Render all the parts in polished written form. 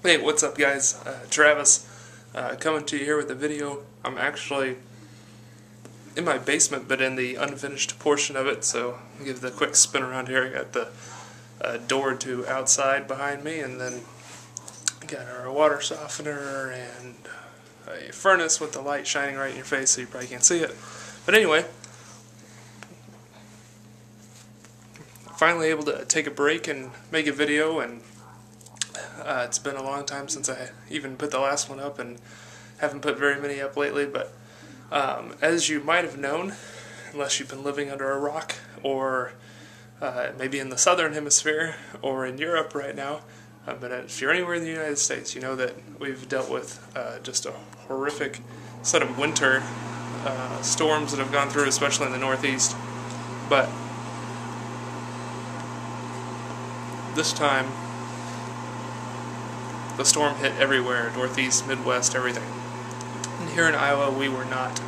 Hey, what's up guys? Travis coming to you here with a video. I'm actually in my basement but in the unfinished portion of it, so I'll give the quick spin around here. I got the door to outside behind me, and then got our water softener and a furnace with the light shining right in your face so you probably can't see it. But anyway, finally able to take a break and make a video, and it's been a long time since I even put the last one up, and haven't put very many up lately, but as you might have known, unless you've been living under a rock, or maybe in the southern hemisphere, or in Europe right now, but if you're anywhere in the United States, you know that we've dealt with just a horrific set of winter storms that have gone through, especially in the Northeast. But this time, the storm hit everywhere, Northeast, Midwest, everything. And here in Iowa, we were not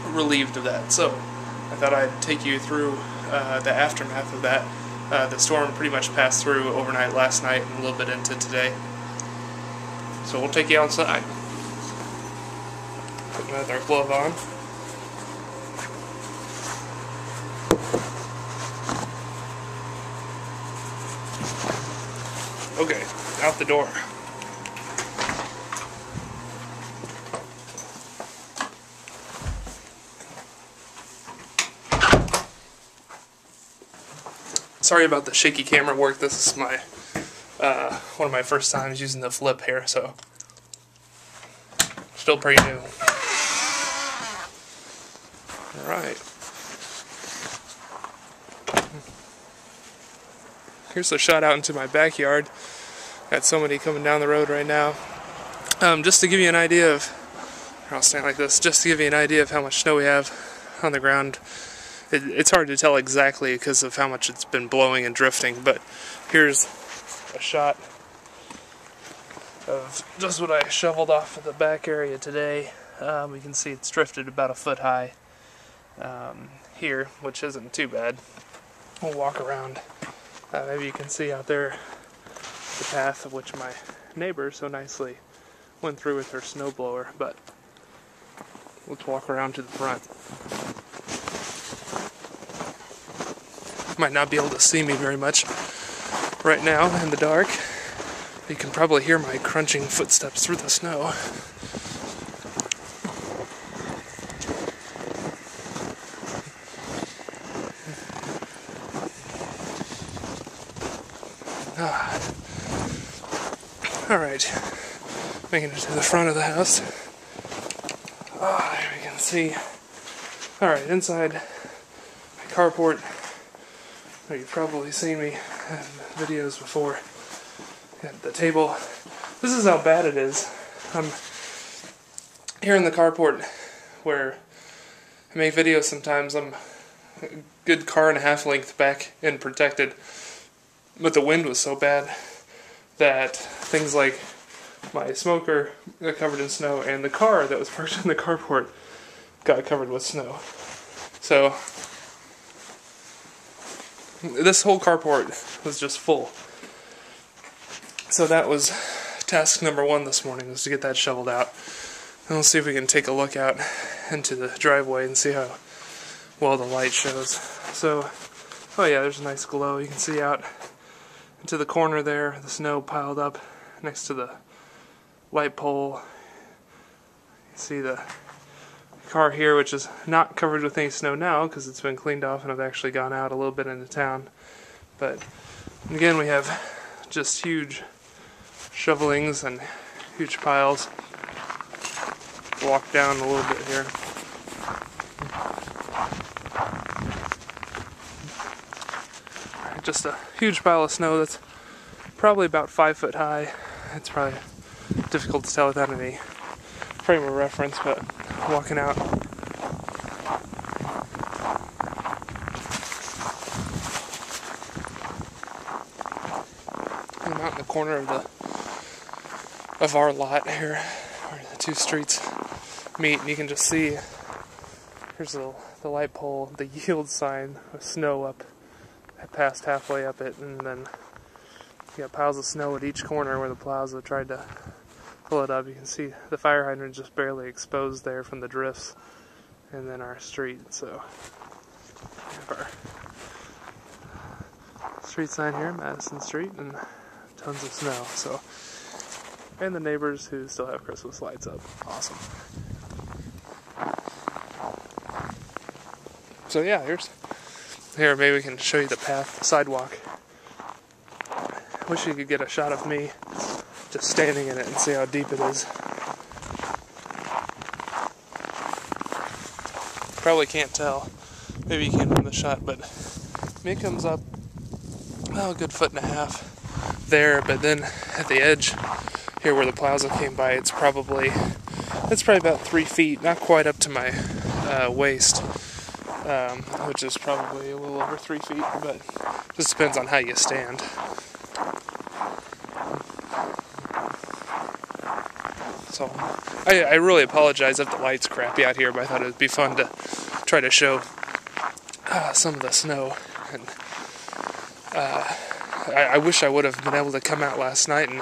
relieved of that. So I thought I'd take you through the aftermath of that. The storm pretty much passed through overnight last night and a little bit into today. So we'll take you outside. Put another glove on. Okay, out the door. Sorry about the shaky camera work. This is my one of my first times using the flip here, so still pretty new. Alright. Here's a shot out into my backyard. Got somebody coming down the road right now. Just to give you an idea of, I'll stand like this, just to give you an idea of how much snow we have on the ground. It's hard to tell exactly because of how much it's been blowing and drifting, but here's a shot of just what I shoveled off of the back area today. We can see it's drifted about a foot high here, which isn't too bad. We'll walk around. Maybe you can see out there the path of which my neighbor so nicely went through with her snowblower, but let's walk around to the front. Might not be able to see me very much right now in the dark. You can probably hear my crunching footsteps through the snow. Alright, making it to the front of the house. There we can see. Alright, inside my carport. You've probably seen me in videos before. Got the table. This is how bad it is. I'm here in the carport where I make videos sometimes. I'm a good car and a half length back and protected. But the wind was so bad that things like my smoker got covered in snow, and the car that was parked in the carport got covered with snow. So this whole carport was just full. So that was task number one this morning, was to get that shoveled out. And we'll see if we can take a look out into the driveway and see how well the light shows. So, oh yeah, there's a nice glow. You can see out into the corner there, the snow piled up next to the light pole. You can see the car here, which is not covered with any snow now because it's been cleaned off and I've actually gone out a little bit into town. But again, we have just huge shovelings and huge piles. Walk down a little bit here. Just a huge pile of snow that's probably about 5 foot high. It's probably difficult to tell without any frame of reference, but walking out. I'm out in the corner of our lot here, where the two streets meet, and you can just see here's the light pole, the yield sign with snow up past halfway up it, and then You got piles of snow at each corner where the plows have tried to pull it up. You can see the fire hydrant just barely exposed there from the drifts, and then our street. So we have our street sign here, Madison Street, and tons of snow. So, and the neighbors who still have Christmas lights up. Awesome. So yeah, here maybe we can show you the path, the sidewalk. I wish you could get a shot of me just standing in it and see how deep it is. Probably can't tell. Maybe you can from the shot, but it comes up a good 1.5 feet there, but then at the edge here where the plaza came by, it's probably about 3 feet, not quite up to my waist, which is probably a little over 3 feet, but just depends on how you stand. So I really apologize if the light's crappy out here, but I thought it would be fun to try to show some of the snow. And I wish I would have been able to come out last night and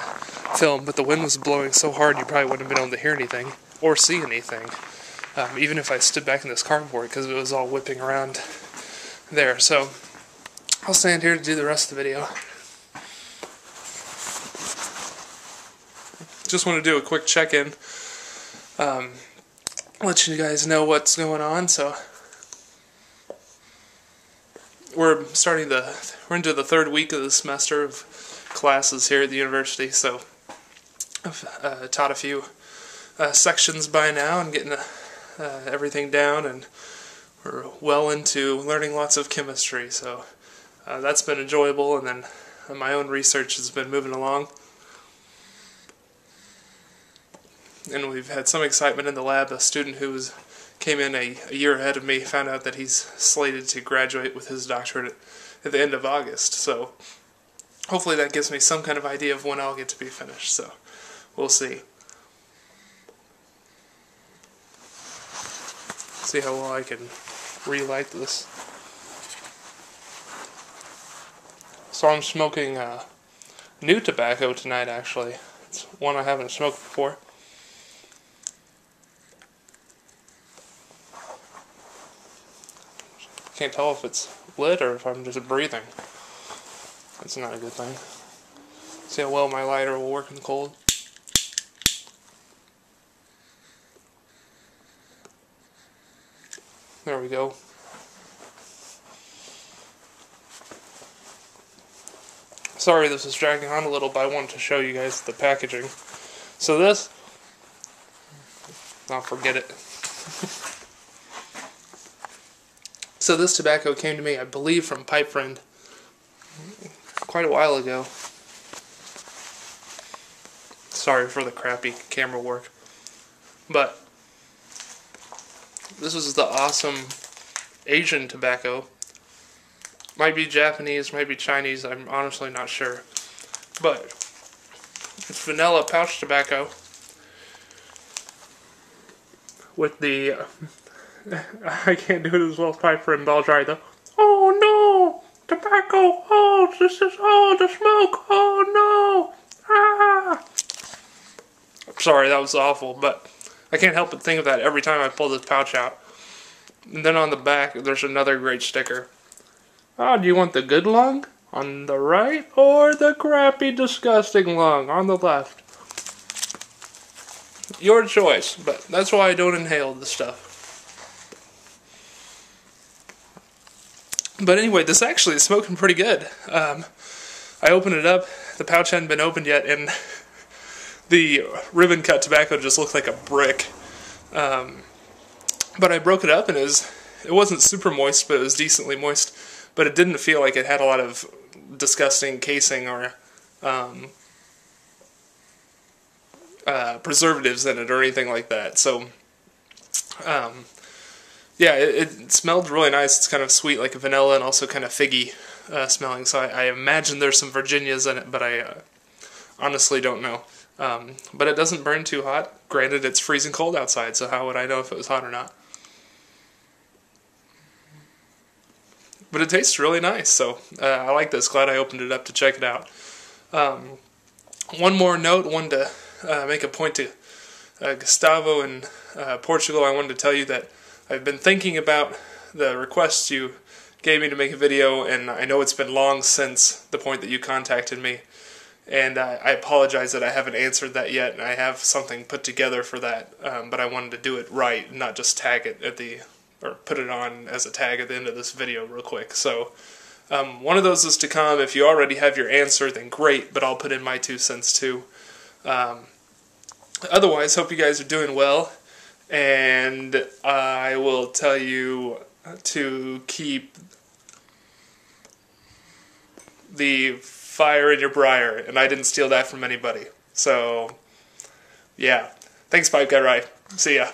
film, but the wind was blowing so hard you probably wouldn't have been able to hear anything or see anything, even if I stood back in this carport, because it was all whipping around there. So I'll stand here to do the rest of the video. Just want to do a quick check-in, let you guys know what's going on. So we're into the third week of the semester of classes here at the university. So I've taught a few sections by now and getting everything down, and we're well into learning lots of chemistry. So that's been enjoyable, and then my own research has been moving along. And we've had some excitement in the lab. A student who came in a year ahead of me found out that he's slated to graduate with his doctorate at the end of August. So hopefully that gives me some kind of idea of when I'll get to be finished. So we'll see. See how well I can relight this. So I'm smoking new tobacco tonight, actually. It's one I haven't smoked before. Can't tell if it's lit or if I'm just breathing. That's not a good thing. See how well my lighter will work in the cold. There we go. Sorry this is dragging on a little, but I wanted to show you guys the packaging. So this, I'll forget it. So this tobacco came to me, I believe, from Pipe Friend quite a while ago. Sorry for the crappy camera work. But this is the awesome Asian tobacco. Might be Japanese, might be Chinese, I'm honestly not sure. But it's vanilla pouch tobacco with the... I can't do it as well as Pipe Friend, but I'll try though. Oh no! Tobacco! Oh, the smoke! Oh no! Ah! Sorry, that was awful, but I can't help but think of that every time I pull this pouch out. And then on the back, there's another great sticker. Oh, do you want the good lung on the right, or the crappy, disgusting lung on the left? Your choice, but that's why I don't inhale this stuff. But anyway, this actually is smoking pretty good. I opened it up, the pouch hadn't been opened yet, and the ribbon cut tobacco just looked like a brick. But I broke it up, and it wasn't super moist, but it was decently moist. But it didn't feel like it had a lot of disgusting casing or preservatives in it or anything like that. So, yeah, it smelled really nice. It's kind of sweet, like a vanilla, and also kind of figgy smelling. So I imagine there's some Virginias in it, but I honestly don't know. But it doesn't burn too hot. Granted, it's freezing cold outside, so how would I know if it was hot or not? But it tastes really nice, so I like this. Glad I opened it up to check it out. One more note, wanted to make a point to Gustavo in Portugal. I wanted to tell you that I've been thinking about the request you gave me to make a video, and I know it's been long since the point that you contacted me, and I apologize that I haven't answered that yet, and I have something put together for that, but I wanted to do it right, not just tag it at the, or put it on as a tag at the end of this video real quick. So one of those is to come. If you already have your answer, then great, but I'll put in my 2 cents too. Otherwise, hope you guys are doing well, and I will tell you to keep the fire in your briar, and I didn't steal that from anybody. So, yeah. Thanks, Pipe Guy Rye. See ya.